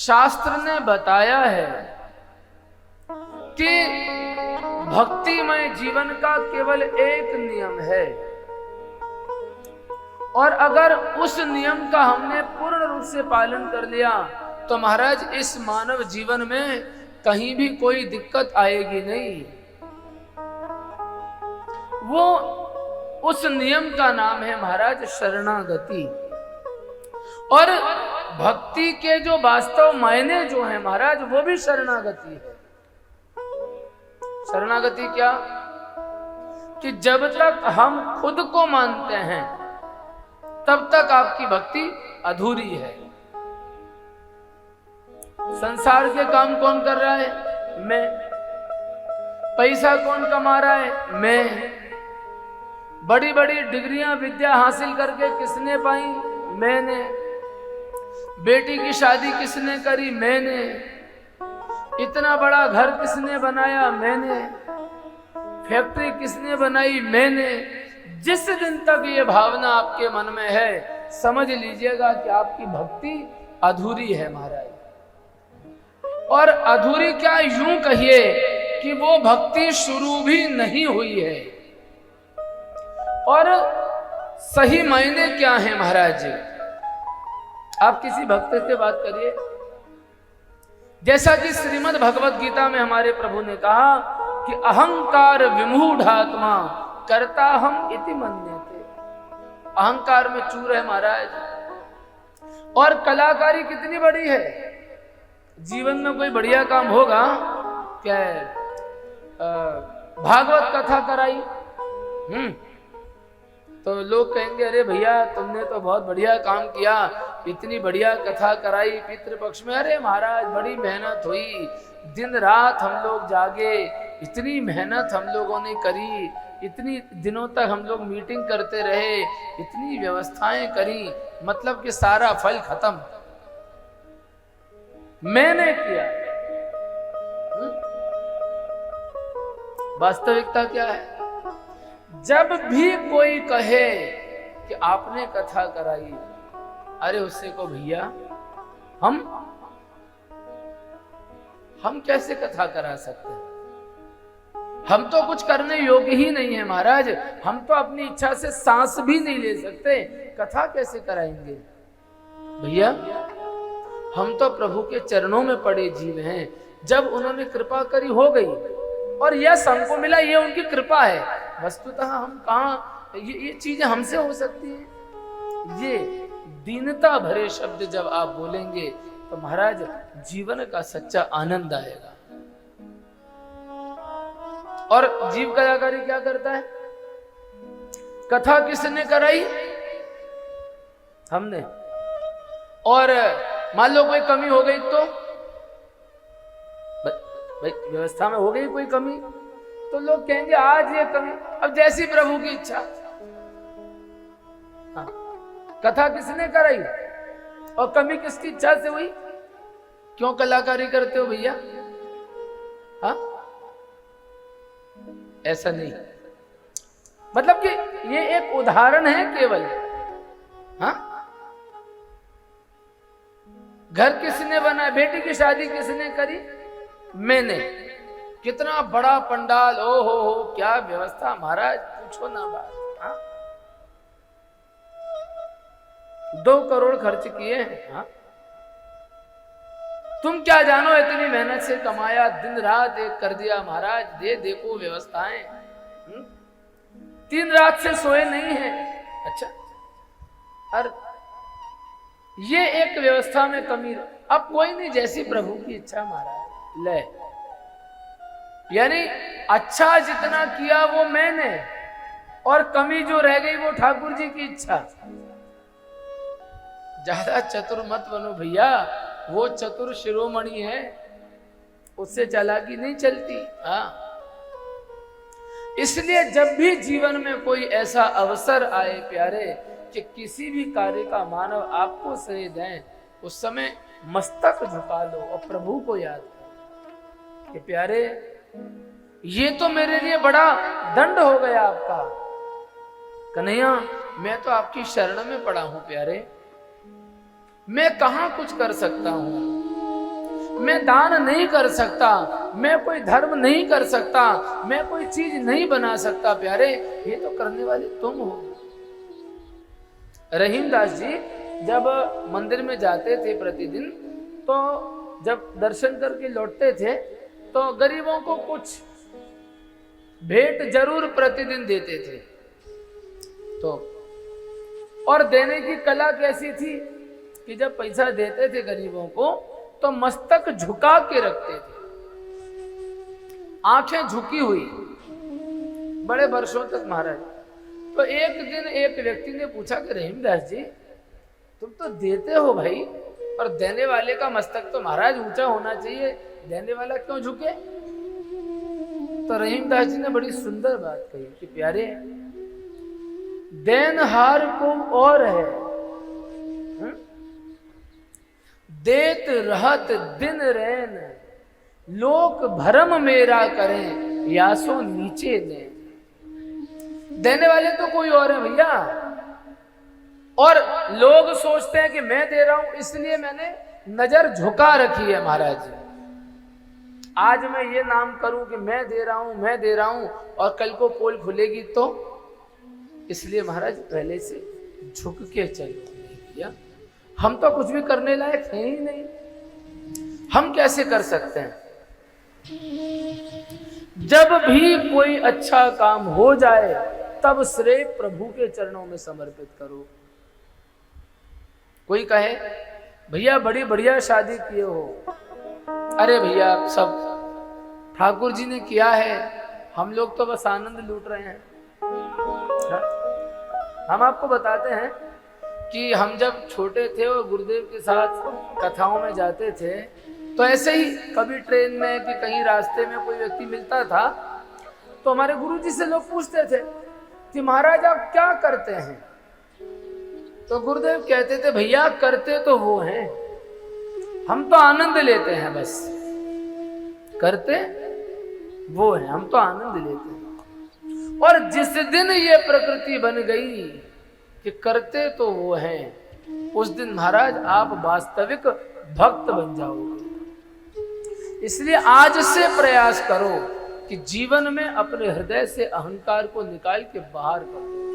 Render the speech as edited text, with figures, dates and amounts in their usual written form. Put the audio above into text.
शास्त्र ने बताया है कि भक्तिमय जीवन का केवल एक नियम है, और अगर उस नियम का हमने पूर्ण रूप से पालन कर लिया तो महाराज इस मानव जीवन में कहीं भी कोई दिक्कत आएगी नहीं। वो उस नियम का नाम है महाराज शरणागति। और भक्ति के जो वास्तव मायने जो है महाराज वो भी शरणागति है। शरणागति क्या? कि जब तक हम खुद को मानते हैं तब तक आपकी भक्ति अधूरी है। संसार के काम कौन कर रहा है? मैं। पैसा कौन कमा रहा है? मैं। बड़ी बड़ी डिग्रियां विद्या हासिल करके किसने पाई? मैंने। बेटी की शादी किसने करी? मैंने। इतना बड़ा घर किसने बनाया? मैंने। फैक्ट्री किसने बनाई? मैंने। जिस दिन तक ये भावना आपके मन में है समझ लीजिएगा कि आपकी भक्ति अधूरी है महाराज। और अधूरी क्या, यूं कहिए कि वो भक्ति शुरू भी नहीं हुई है। और सही मायने क्या है महाराज? आप किसी भक्त से बात करिए, जैसा कि श्रीमद् भगवत गीता में हमारे प्रभु ने कहा कि अहंकार विमूढ़ात्मा करता हम इति मन्यते। अहंकार में चूर है महाराज। और कलाकारी कितनी बड़ी है। जीवन में कोई बढ़िया काम होगा क्या? भागवत कथा कराई, तो लोग कहेंगे अरे भैया तुमने तो बहुत बढ़िया काम किया, इतनी बढ़िया कथा कराई पितृपक्ष में। अरे महाराज बड़ी मेहनत हुई, दिन रात हम लोग जागे, इतनी मेहनत हम लोगों ने करी, इतनी दिनों तक हम लोग मीटिंग करते रहे, इतनी व्यवस्थाएं करी, मतलब कि सारा फल खत्म मैंने किया। वास्तविकता क्या है? जब भी कोई कहे कि आपने कथा कराई, अरे उससे को भैया हम कैसे कथा करा सकते हैं? हम तो कुछ करने योग्य ही नहीं है महाराज। हम तो अपनी इच्छा से सांस भी नहीं ले सकते, कथा कैसे कराएंगे? भैया हम तो प्रभु के चरणों में पड़े जीव हैं। जब उन्होंने कृपा करी हो गई, और यह हमको मिला, ये उनकी कृपा है। वस्तुतः हम कहाँ ये चीजें हमसे हो सकती है? ये दीनता भरे शब्द जब आप बोलेंगे तो महाराज जीवन का सच्चा आनंद आएगा। और जीव कलाकारी क्या करता है? कथा किसने कराई? हमने। और मान लो कोई कमी हो गई तो भाई व्यवस्था में हो गई कोई कमी, तो लोग कहेंगे आज ये कमी, अब जैसी प्रभु की इच्छा। हाँ, कथा किसने कराई और कमी किसकी इच्छा से हुई? क्यों कलाकारी करते हो भैया? हाँ, ऐसा नहीं। मतलब कि ये एक उदाहरण है केवल। हाँ, घर किसने बनाया? बेटी की शादी किसने करी? मैंने। कितना बड़ा पंडाल, ओ हो क्या व्यवस्था महाराज, पूछो ना बात। हाँ? 2 करोड़ खर्च किए हैं। हाँ? तुम क्या जानो, इतनी मेहनत से कमाया, दिन रात एक कर दिया महाराज। देखो व्यवस्थाएं। 3 रात से सोए नहीं है। अच्छा, और ये एक व्यवस्था में कमी। अब कोई नहीं, जैसी प्रभु की इच्छा महाराज। ले, यानी अच्छा जितना किया वो मैंने, और कमी जो रह गई वो ठाकुर जी की इच्छा। ज्यादा चतुर मत बनो भैया, वो चतुर शिरोमणि है, उससे चालाकी नहीं चलती। हाँ, इसलिए जब भी जीवन में कोई ऐसा अवसर आए प्यारे कि किसी भी कार्य का मानव आपको श्रेय दें, उस समय मस्तक झुका लो और प्रभु को याद करो कि प्यारे ये तो मेरे लिए बड़ा दंड हो गया आपका। कन्हैया मैं तो आपकी शरण में पड़ा हूं प्यारे, मैं कहां कुछ कर सकता हूं। मैं दान नहीं कर सकता, मैं कोई धर्म नहीं कर सकता, मैं कोई चीज नहीं बना सकता। प्यारे, ये तो करने वाले तुम हो। रहीमदास जी जब मंदिर में जाते थे प्रतिदिन, तो जब दर्शन करके लौटते थे तो गरीबों को कुछ भेंट जरूर प्रतिदिन देते थे। तो और देने की कला कैसी थी कि जब पैसा देते थे गरीबों को तो मस्तक झुका के रखते थे, आंखें झुकी हुई, बड़े वर्षों तक महाराज। तो एक दिन एक व्यक्ति ने पूछा कि रहीमदास जी, तुम तो देते हो भाई, और देने वाले का मस्तक तो महाराज ऊंचा होना चाहिए, देने वाला क्यों झुके? तो रहीमदास जी ने बड़ी सुंदर बात कही कि प्यारे, देनहार को और है, देत रहत दिन रैन, लोक भरम मेरा करें, यासो नीचे ने। देने वाले तो कोई और है भैया, और लोग सोचते हैं कि मैं दे रहा हूं इसलिए मैंने नजर झुका रखी है महाराज। आज मैं ये नाम करूं कि मैं दे रहा हूं, मैं दे रहा हूं, और कल को पोल खुलेगी तो, इसलिए महाराज पहले से झुक के चलो भैया। हम तो कुछ भी करने लायक हैं ही नहीं, हम कैसे कर सकते हैं? जब भी कोई अच्छा काम हो जाए तब श्रेय प्रभु के चरणों में समर्पित करो। कोई कहे भैया बड़ी बढ़िया शादी किए हो, अरे भैया सब ठाकुर जी ने किया है, हम लोग तो बस आनंद लूट रहे हैं। हम आपको बताते हैं कि हम जब छोटे थे और गुरुदेव के साथ कथाओं में जाते थे, तो ऐसे ही कभी ट्रेन में कि कहीं रास्ते में कोई व्यक्ति मिलता था तो हमारे गुरुजी से लोग पूछते थे कि महाराज आप क्या करते हैं? तो गुरुदेव कहते थे भैया करते तो वो हैं, हम तो आनंद लेते हैं, बस करते वो हैं, हम तो आनंद लेते हैं। और जिस दिन ये प्रकृति बन गई कि करते तो वो हैं, उस दिन महाराज आप वास्तविक भक्त बन जाओगे। इसलिए आज से प्रयास करो कि जीवन में अपने हृदय से अहंकार को निकाल के बाहर करो।